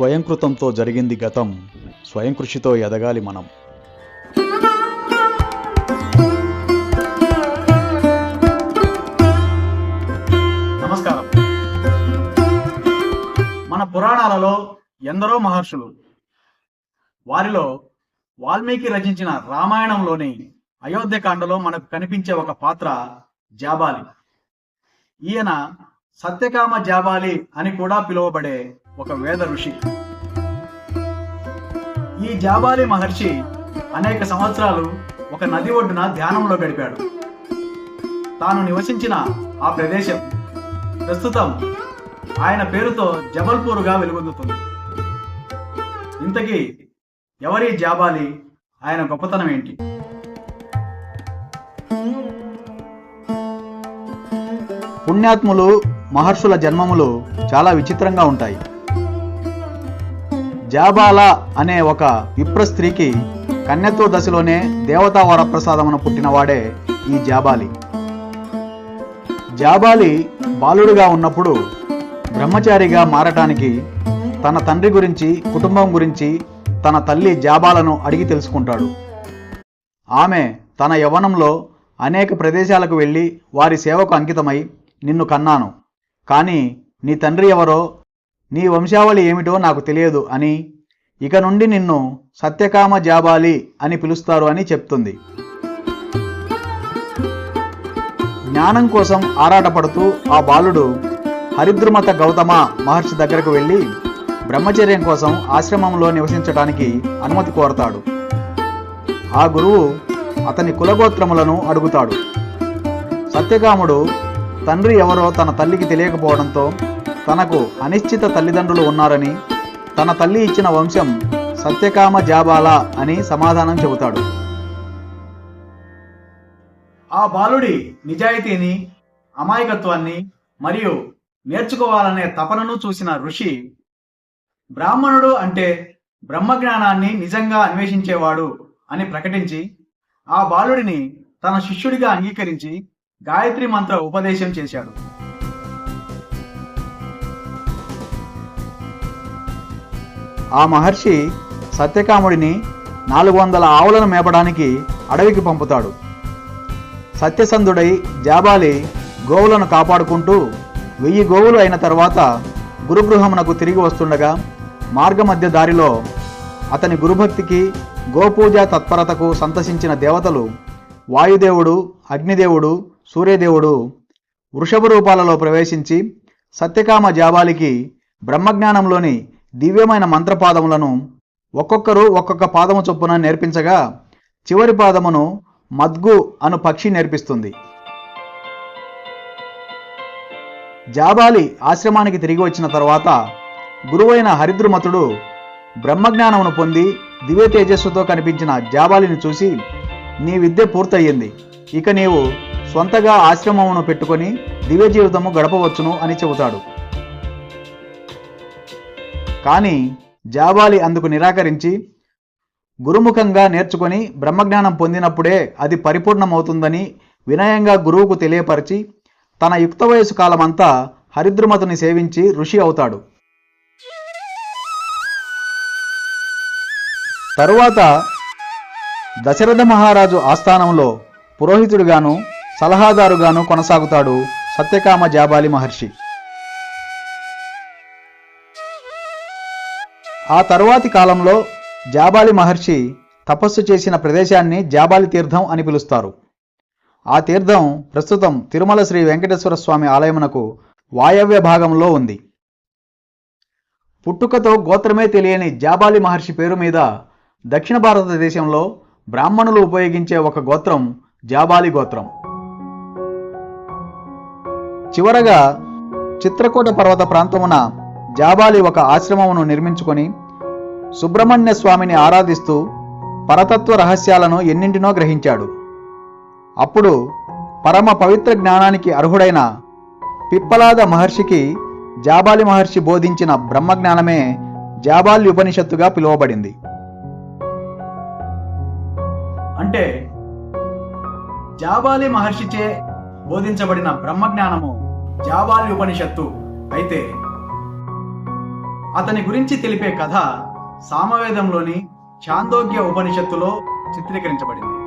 స్వయంకృతంతో జరిగింది గతం, స్వయం కృషితో ఎదగాలి మనం. నమస్కారం. మన పురాణాలలో ఎందరో మహర్షులు. వారిలో వాల్మీకి రచించిన రామాయణంలోని అయోధ్యకాండలో మనకు కనిపించే ఒక పాత్ర జాబాలి. ఈయన సత్యకామ జాబాలి అని కూడా పిలువబడే ఒక వేద ఋషి. ఈ జాబాలి మహర్షి అనేక సంవత్సరాలు ఒక నది ఒడ్డున ధ్యానంలో గడిపాడు. తాను నివసించిన ఆ ప్రదేశం ప్రస్తుతం ఆయన పేరుతో జబల్పూర్గా వెలుగొందుతుంది. ఇంతకీ ఎవరి జాబాలి, ఆయన గొప్పతనం ఏంటి? పుణ్యాత్ములు మహర్షుల జన్మములు చాలా విచిత్రంగా ఉంటాయి. జాబాల అనే ఒక విప్ర స్త్రీకి కన్యత్వ దశలోనే దేవతా వరప్రసాదమును పుట్టినవాడే ఈ జాబాలి. జాబాలి బాలుడుగా ఉన్నప్పుడు బ్రహ్మచారిగా మారటానికి తన తండ్రి గురించి, కుటుంబం గురించి తన తల్లి జాబాలను అడిగి తెలుసుకుంటాడు. ఆమె తన యవ్వనంలో అనేక ప్రదేశాలకు వెళ్ళి వారి సేవకు అంకితమై, నిన్ను కన్నాను, కానీ నీ తండ్రి ఎవరో, నీ వంశావళి ఏమిటో నాకు తెలియదు అని, ఇక నుండి నిన్ను సత్యకామ జాబాలి అని పిలుస్తారు అని చెప్తుంది. జ్ఞానం కోసం ఆరాటపడుతూ ఆ బాలుడు హరిద్రుమత గౌతమ మహర్షి దగ్గరకు వెళ్ళి బ్రహ్మచర్యం కోసం ఆశ్రమంలో నివసించడానికి అనుమతి కోరతాడు. ఆ గురువు అతని కులగోత్రములను అడుగుతాడు. సత్యకాముడు తండ్రి ఎవరో తన తల్లికి తెలియకపోవడంతో తనకు అనిశ్చిత తల్లిదండ్రులు ఉన్నారని, తన తల్లి ఇచ్చిన వంశం సత్యకామ జాబాల అని సమాధానం చెబుతాడు. ఆ బాలుడి నిజాయితీని, అమాయకత్వాన్ని మరియు నేర్చుకోవాలనే తపనను చూసిన ఋషి, బ్రాహ్మణుడు అంటే బ్రహ్మజ్ఞానాన్ని నిజంగా అన్వేషించేవాడు అని ప్రకటించి ఆ బాలుడిని తన శిష్యుడిగా అంగీకరించి గాయత్రి మంత్ర ఉపదేశం చేశాడు. ఆ మహర్షి సత్యకాముడిని 400 ఆవులను మేపడానికి అడవికి పంపుతాడు. సత్యసంధుడై జాబాలి గోవులను కాపాడుకుంటూ 1000 గోవులు అయిన తర్వాత గురుగృహమునకు తిరిగి వస్తుండగా మార్గమధ్య దారిలో అతని గురుభక్తికి, గోపూజ తత్పరతకు సంతసించిన దేవతలు వాయుదేవుడు, అగ్నిదేవుడు, సూర్యదేవుడు వృషభ రూపాలలో ప్రవేశించి సత్యకామ జాబాలికి బ్రహ్మజ్ఞానంలోని దివ్యమైన మంత్రపాదములను ఒక్కొక్కరు ఒక్కొక్క పాదము చొప్పున నేర్పించగా చివరి పాదమును మద్గు అను పక్షి నేర్పిస్తుంది. జాబాలి ఆశ్రమానికి తిరిగి వచ్చిన తర్వాత గురువైన హరిద్రుమతుడు బ్రహ్మజ్ఞానమును పొంది దివ్య తేజస్సుతో కనిపించిన జాబాలిని చూసి, నీ విద్య పూర్తయింది, ఇక నీవు స్వంతగా ఆశ్రమమును పెట్టుకొని దివ్య జీవితము గడపవచ్చును అని చెబుతాడు. కానీ జాబాలి అందుకు నిరాకరించి, గురుముఖంగా నేర్చుకొని బ్రహ్మజ్ఞానం పొందినప్పుడే అది పరిపూర్ణమవుతుందని వినయంగా గురువుకు తెలియపరిచి తన యుక్త వయసు కాలమంతా హరిద్రుమతుని సేవించి ఋషి అవుతాడు. తరువాత దశరథ మహారాజు ఆస్థానంలో పురోహితుడిగాను సలహాదారుగాను కొనసాగుతాడు సత్యకామ జాబాలి మహర్షి. ఆ తరువాతి కాలంలో జాబాలి మహర్షి తపస్సు చేసిన ప్రదేశాన్ని జాబాలి తీర్థం అని పిలుస్తారు. ఆ తీర్థం ప్రస్తుతం తిరుమల శ్రీ వెంకటేశ్వర స్వామి ఆలయమునకు వాయవ్య భాగంలో ఉంది. పుట్టుకతో గోత్రమే తెలియని జాబాలి మహర్షి పేరు మీద దక్షిణ భారతదేశంలో బ్రాహ్మణులు ఉపయోగించే ఒక గోత్రం జాబాలి గోత్రం. చివరగా చిత్రకూట పర్వత ప్రాంతమున జాబాలి ఒక ఆశ్రమమును నిర్మించుకొని సుబ్రహ్మణ్య స్వామిని ఆరాధిస్తూ పరతత్వ రహస్యాలను ఎన్నింటినో గ్రహించాడు. అప్పుడు పరమ పవిత్ర జ్ఞానానికి అర్హుడైన పిప్పలాద మహర్షికి జాబాలి మహర్షి బోధించిన బ్రహ్మజ్ఞానమే జాబాలి ఉపనిషత్తుగా పిలువబడింది. అంటే జాబాలి మహర్షిచే బోధించబడిన బ్రహ్మజ్ఞానము జాబాలి ఉపనిషత్తు అయితే, అతని గురించి తెలిపే కథ సామవేదంలోని ఛాందోగ్య ఉపనిషత్తులో చిత్రీకరించబడింది.